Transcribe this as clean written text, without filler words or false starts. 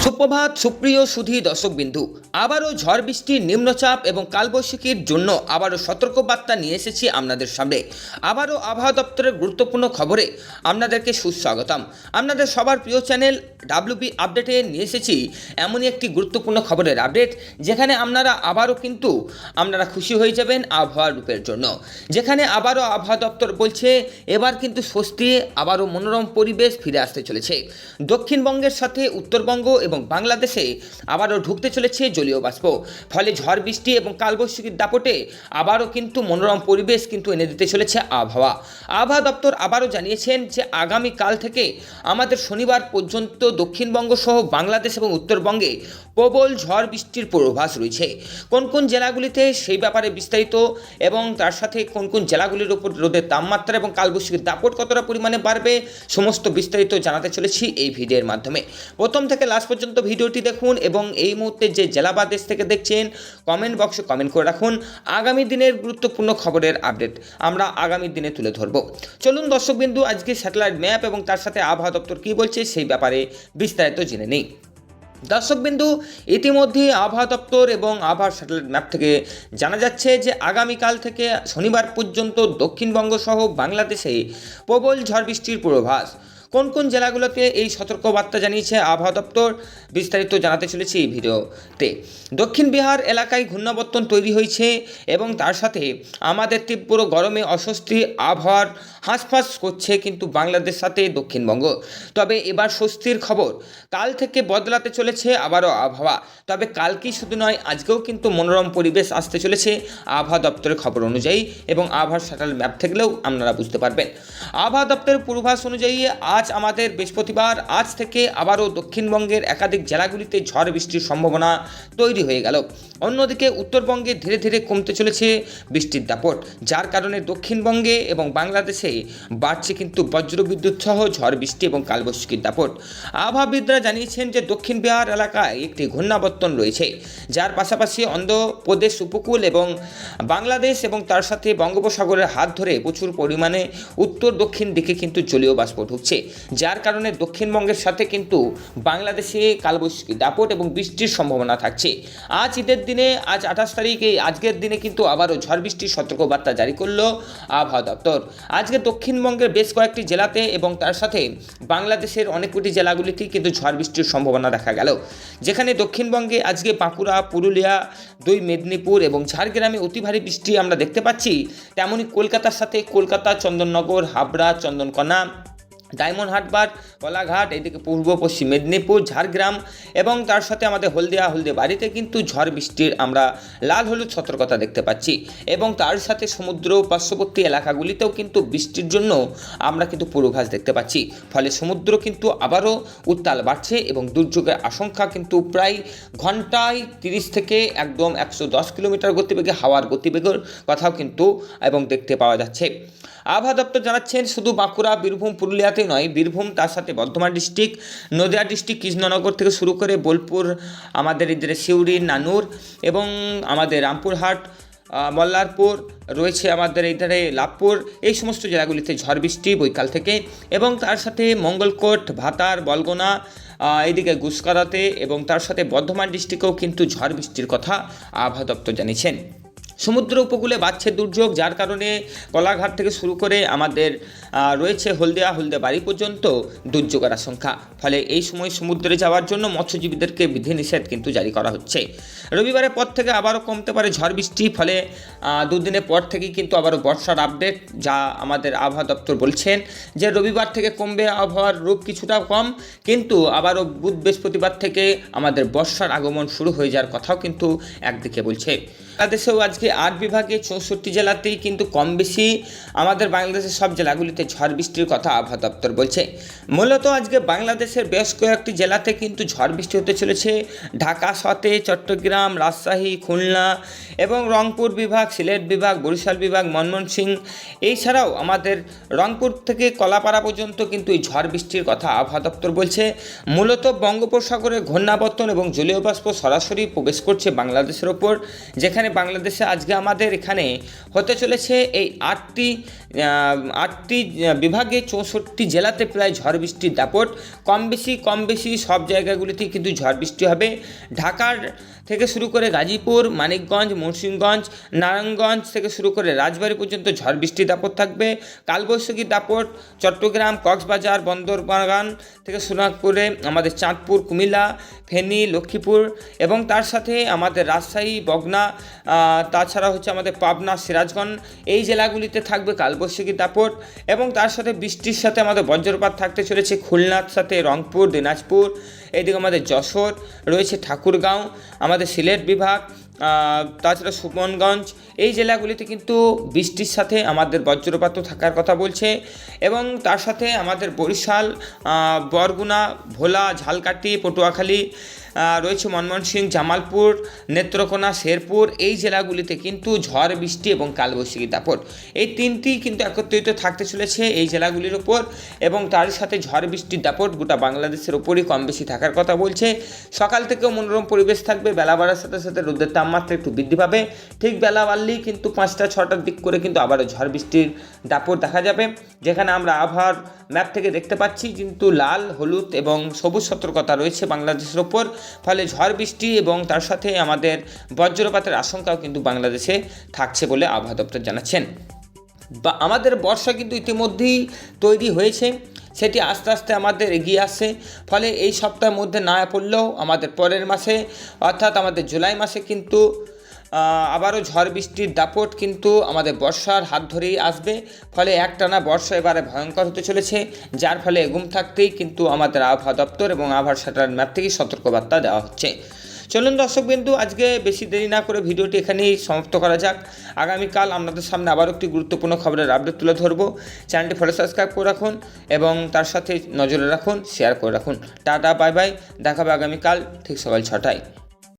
সুপ্রভাত সুপ্রিয় সুধী দর্শকবিন্দু, আবারও ঝড় বৃষ্টি, নিম্নচাপ এবং কালবৈশাখীর জন্য আবারও সতর্কবার্তা নিয়ে এসেছি আপনাদের সামনে। আবারও আবহাওয়া দপ্তরের গুরুত্বপূর্ণ খবরে আপনাদেরকে সুস্বাগতম। আপনাদের সবার প্রিয় চ্যানেল ডাব্লিউবি আপডেটে নিয়ে এসেছি এমনই একটি গুরুত্বপূর্ণ খবরের আপডেট, যেখানে আপনারা খুশি হয়ে যাবেন আবহাওয়ার রূপের জন্য। যেখানে আবারও আবহাওয়া দপ্তর বলছে এবার কিন্তু স্বস্তি, আবারও মনোরম পরিবেশ ফিরে আসতে চলেছে। দক্ষিণবঙ্গের সাথে উত্তরবঙ্গ এবং বাংলাদেশে আবারও ঢুকতে চলেছে জলীয় বাষ্প। ফলে ঝড় বৃষ্টি এবং কালবৈশাখীর দাপটে আবারও কিন্তু মনোরম পরিবেশ কিন্তু এনে দিতে চলেছে আবহাওয়া দপ্তর আবারও জানিয়েছেন যে আগামীকাল থেকে আমাদের শনিবার পর্যন্ত দক্ষিণবঙ্গ সহ বাংলাদেশ এবং উত্তরবঙ্গে প্রবল ঝড় বৃষ্টির পূর্বাভাস রয়েছে। কোন কোন জেলাগুলিতে সেই ব্যাপারে বিস্তারিত এবং তার সাথে কোন কোন জেলাগুলির উপর রোদের তাপমাত্রা এবং কালবৈশাখীর দাপট কতটা পরিমাণে বাড়বে, সমস্ত বিস্তারিত জানাতে চলেছি এই ভিডিওর মাধ্যমে। প্রথম থেকে লাস্ট পর্যন্ত ভিডিওটি দেখুন এবং এই মুহূর্তে যে জেলা বা দেশ থেকে দেখছেন কমেন্ট বক্সে কমেন্ট করে রাখুন। আগামী দিনের গুরুত্বপূর্ণ খবরের আপডেট আমরা আগামী দিনে তুলে ধরব। চলুন দর্শকবিন্দু, আজকে স্যাটেলাইট ম্যাপ এবং তার সাথে আবহাওয়া দপ্তর কী বলছে সেই ব্যাপারে বিস্তারিত জেনে নেই। দর্শকবিন্দু, ইতিমধ্যে আবহাওয়া দপ্তর এবং আবহাওয়ার স্যাটেলাইট ম্যাপ থেকে জানা যাচ্ছে যে আগামীকাল থেকে শনিবার পর্যন্ত দক্ষিণবঙ্গ সহ বাংলাদেশে প্রবল ঝড় বৃষ্টির পূর্বাভাস। কোন কোন জেলাগুলোতে এই সতর্কবার্তা জানিয়েছে আবহাওয়া দপ্তর, বিস্তারিত জানাতে চলেছি এই ভিডিওতে। দক্ষিণ বিহার এলাকায় ঘূর্ণাবর্তন তৈরি হয়েছে এবং তার সাথে আমাদের তীব্র গরমে অস্বস্তি আবহাওয়ার হাঁসফাঁস করছে কিন্তু বাংলাদেশ সাথে দক্ষিণবঙ্গ। তবে এবার স্বস্তির খবর, কাল থেকে বদলাতে চলেছে আবারও আবহাওয়া। তবে কালকেই শুধু নয়, আজকেও কিন্তু মনোরম পরিবেশ আসতে চলেছে আবহাওয়া দপ্তরের খবর অনুযায়ী এবং আবহাওয়ার স্যাটেলাইট ম্যাপ থেকেও আপনারা বুঝতে পারবেন। আবহাওয়া দপ্তরের পূর্বাভাস অনুযায়ী আজ আমাদের বৃহস্পতিবার, আজ থেকে আবারও দক্ষিণবঙ্গের একাধিক জেলাগুলিতে ঝড় বৃষ্টির সম্ভাবনা তৈরি হয়ে গেল। অন্যদিকে উত্তরবঙ্গে ধীরে ধীরে কমতে চলেছে বৃষ্টির দাপট, যার কারণে দক্ষিণবঙ্গে এবং বাংলাদেশে বাড়ছে কিন্তু বজ্রবিদ্যুৎ সহ ঝড় বৃষ্টি এবং কালবৈশাখীর দাপট। আবহাওয়াবিদরা জানিয়েছেন যে দক্ষিণ বিহার এলাকায় একটি ঘূর্ণাবর্তন রয়েছে, যার পাশাপাশি অন্ধ্রপ্রদেশ উপকূল এবং বাংলাদেশ এবং তার সাথে বঙ্গোপসাগরের হাত ধরে প্রচুর পরিমাণে উত্তর দক্ষিণ দিকে কিন্তু জলীয় বাষ্প ঢুকছে, যার কারণে দক্ষিণবঙ্গের সাথে কিন্তু বাংলাদেশে কালবৈশাখী দাপট এবং বৃষ্টির সম্ভাবনা থাকছে। আজ ঈদের দিনে, আজ 28 তারিখে, আজকের দিনে কিন্তু আবারও ঝড় বৃষ্টির সতর্কবার্তা জারি করলো আবহাওয়া দপ্তর। আজকে দক্ষিণবঙ্গের বেশ কয়েকটি জেলাতে এবং তার সাথে বাংলাদেশের অনেকটি জেলাগুলিতেই কিন্তু ঝড় বৃষ্টির সম্ভাবনা দেখা গেল। যেখানে দক্ষিণবঙ্গে আজকে বাঁকুড়া, পুরুলিয়া, 2 মেদিনীপুর এবং ঝাড়গ্রামে অতি ভারী বৃষ্টি আমরা দেখতে পাচ্ছি। তেমনই কলকাতার সাথে কলকাতা, চন্দননগর, হাবড়া, চন্দনকোনা, ডায়মন্ড হারবার, কোলাঘাট, এদিকে পূর্ব পশ্চিম মেদিনীপুর, ঝাড়গ্রাম এবং তার সাথে আমাদের হলদিবাড়িতে কিন্তু ঝড় বৃষ্টির আমরা লাল হলুদ সতর্কতা দেখতে পাচ্ছি এবং তার সাথে সমুদ্র পার্শ্ববর্তী এলাকাগুলিতেও কিন্তু বৃষ্টির জন্য আমরা কিন্তু পূর্বাভাস দেখতে পাচ্ছি। ফলে সমুদ্র কিন্তু আবারও উত্তাল বাড়ছে এবং দুর্যোগের আশঙ্কা কিন্তু প্রায় ঘন্টায় 30 থেকে একদম 110 কিলোমিটার গতিবেগে হাওয়ার গতিবেগের কথাও কিন্তু এবং দেখতে পাওয়া যাচ্ছে। আবহাওয়া দপ্তর জানাচ্ছেন শুধু বাঁকুড়া, বীরভূম, পুরুলিয়াতেই নয়, বীরভূম, তার সাথে বর্ধমান ডিস্ট্রিক্ট, নদিয়া ডিস্ট্রিক্ট, কৃষ্ণনগর থেকে শুরু করে বোলপুর, আমাদের এদিকে সিউড়ি, নানুর এবং আমাদের রামপুরহাট, মল্লারপুর রয়েছে, আমাদের এই ধারে লাভপুর, এই সমস্ত জেলাগুলিতে ঝড় বৃষ্টি বৈকাল থেকে এবং তার সাথে মঙ্গলকোট, ভাতার, বলগোনা, এইদিকে গুসকরাতে এবং তার সাথে বর্ধমান ডিস্ট্রিক্টেও কিন্তু ঝড় বৃষ্টির কথা আবহাওয়া দপ্তর জানিয়েছেন। সমুদ্র উপকূলে বাড়ছে দুর্যোগ, যার কারণে কোলাঘাট থেকে শুরু করে আমাদের রয়েছে হলদিবাড়ি পর্যন্ত দুর্যোগের আশঙ্কা। ফলে এই সময় সমুদ্রে যাওয়ার জন্য মৎস্যজীবীদেরকে বিধিনিষেধ কিন্তু জারি করা হচ্ছে। রবিবারের পর থেকে আবারও কমতে পারে ঝড় বৃষ্টি, ফলে দুদিনের পর থেকেই কিন্তু আবারও বর্ষার আপডেট, যা আমাদের আবহাওয়া দপ্তর বলছেন যে রবিবার থেকে কমবে, আবহাওয়ার রূপ কিছুটা কম, কিন্তু আবারও বুধ বৃহস্পতিবার থেকে আমাদের বর্ষার আগমন শুরু হয়ে যাওয়ার কথাও কিন্তু একদিকে বলছে। বাংলাদেশেও আজকে 8 বিভাগে 64 জেলাতেই কিন্তু কম বেশি আমাদের বাংলাদেশের সব জেলাগুলিতে ঝড় বৃষ্টির কথা আবহাওয়া দপ্তর বলছে। মূলত আজকে বাংলাদেশের বেশ কয়েকটি জেলাতে কিন্তু ঝড় বৃষ্টি হতে চলেছে। ঢাকা সাথে চট্টগ্রাম, রাজশাহী, খুলনা এবং রংপুর বিভাগ, সিলেট বিভাগ, বরিশাল বিভাগ, ময়মনসিংহ, এছাড়াও আমাদের রংপুর থেকে কলাপাড়া পর্যন্ত কিন্তু এই ঝড় বৃষ্টির কথা আবহাওয়া দপ্তর বলছে। মূলত বঙ্গোপসাগরে ঘূর্ণাবর্তন এবং জলীয় বাষ্প সরাসরি প্রবেশ করছে বাংলাদেশের ওপর, যেখানে যেখানে বাংলাদেশে আজকে আমাদের এখানে হতে চলেছে এই আটটি বিভাগে 64 জেলাতে প্রায় ঝড় বৃষ্টির দাপট। কম বেশি সব জায়গাগুলিতেই কিন্তু ঝড় বৃষ্টি হবে। ঢাকার থেকে শুরু করে গাজীপুর, মানিকগঞ্জ, মুন্সিগঞ্জ, নারায়ণগঞ্জ থেকে শুরু করে রাজবাড়ী পর্যন্ত ঝড় বৃষ্টির দাপট থাকবে। কালবৈশাখীর দাপট চট্টগ্রাম, কক্সবাজার, বন্দরবান থেকে শুরু করে আমাদের চাঁদপুর, কুমিল্লা, ফেনী, লক্ষ্মীপুর এবং তার সাথে আমাদের রাজশাহী, বগুড়া, তাছাড়া হচ্ছে আমাদের পাবনা, সিরাজগঞ্জ এই জেলাগুলিতে থাকবে কালবৈশাখীর দাপট। এবং তার সাথে বৃষ্টির সাথে আমাদের বজ্রপাত থাকতে চলেছে খুলনার সাথে রংপুর, দিনাজপুর, এইদিকে আমাদের যশোর রয়েছে, ঠাকুরগাঁও, আমাদের সিলেট বিভাগ, তাছাড়া সুমনগঞ্জ এই জেলাগুলিতে কিন্তু বৃষ্টির সাথে আমাদের বজ্রপাতও থাকার কথা বলছে। এবং তার সাথে আমাদের বরিশাল, বরগুনা, ভোলা, ঝালকাঠি, পটুয়াখালী রয়েছে, ময়মনসিংহ, জামালপুর, নেত্রকোনা, শেরপুর এই জেলাগুলিতে কিন্তু ঝড় বৃষ্টি এবং কালবৈশাখী দাপট এই তিনটি কিন্তু একত্রিত থাকতে চলেছে এই জেলাগুলির ওপর। এবং তার সাথে ঝড় বৃষ্টির দাপট গোটা বাংলাদেশের ওপরই কম বেশি থাকার কথা বলছে। সকাল থেকেও মনোরম পরিবেশ থাকবে, বেলা বাড়ার সাথে সাথে রোদের তাপমাত্রা একটু বৃদ্ধি পাবে। ঠিক বেলা বাড়লেই কিন্তু 5টা-6টার দিক করে কিন্তু আবারও ঝড় বৃষ্টির দাপট দেখা যাবে, যেখানে আমরা আবহাওয়ার ম্যাপ থেকে দেখতে পাচ্ছি কিন্তু লাল, হলুদ এবং সবুজ সতর্কতা রয়েছে বাংলাদেশের ওপর। ফলে ঝড় বৃষ্টি এবং তার সাথে আমাদের বজ্রপাতের আশঙ্কাও কিন্তু বাংলাদেশে থাকছে বলে আবহাওয়া দপ্তর জানাচ্ছেন। আমাদের বর্ষা কিন্তু ইতিমধ্যেই তৈরি হয়েছে, সেটি আস্তে আস্তে আমাদের এগিয়ে আসছে। ফলে এই সপ্তাহের মধ্যে না পড়লেও আমাদের পরের মাসে অর্থাৎ আমাদের জুলাই মাসে কিন্তু আবারও ঝড় বৃষ্টির দাপট কিন্তু আমাদের বর্ষার হাত ধরেই আসবে। ফলে একটানা বর্ষা এবারে ভয়ঙ্কর হতে চলেছে, যার ফলে ঘুম থাকতেই কিন্তু আমাদের আবহাওয়া দপ্তর এবং আবহাওয়ার স্যাটেলাইট ম্যাপ থেকে সতর্কবার্তা দেওয়া হচ্ছে। চলুন দর্শকবিন্দু, আজকে বেশি দেরি না করে ভিডিওটি এখানেই সমাপ্ত করা যাক। আগামীকাল আপনাদের সামনে আবারও একটি গুরুত্বপূর্ণ খবরের আপডেট তুলে ধরবো। চ্যানেলটি ফলো সাবস্ক্রাইব করে রাখুন এবং তার সাথে নজরে রাখুন, শেয়ার করে রাখুন। টাটা, বাই বাই, দেখাবে আগামীকাল ঠিক সকাল 6টায়।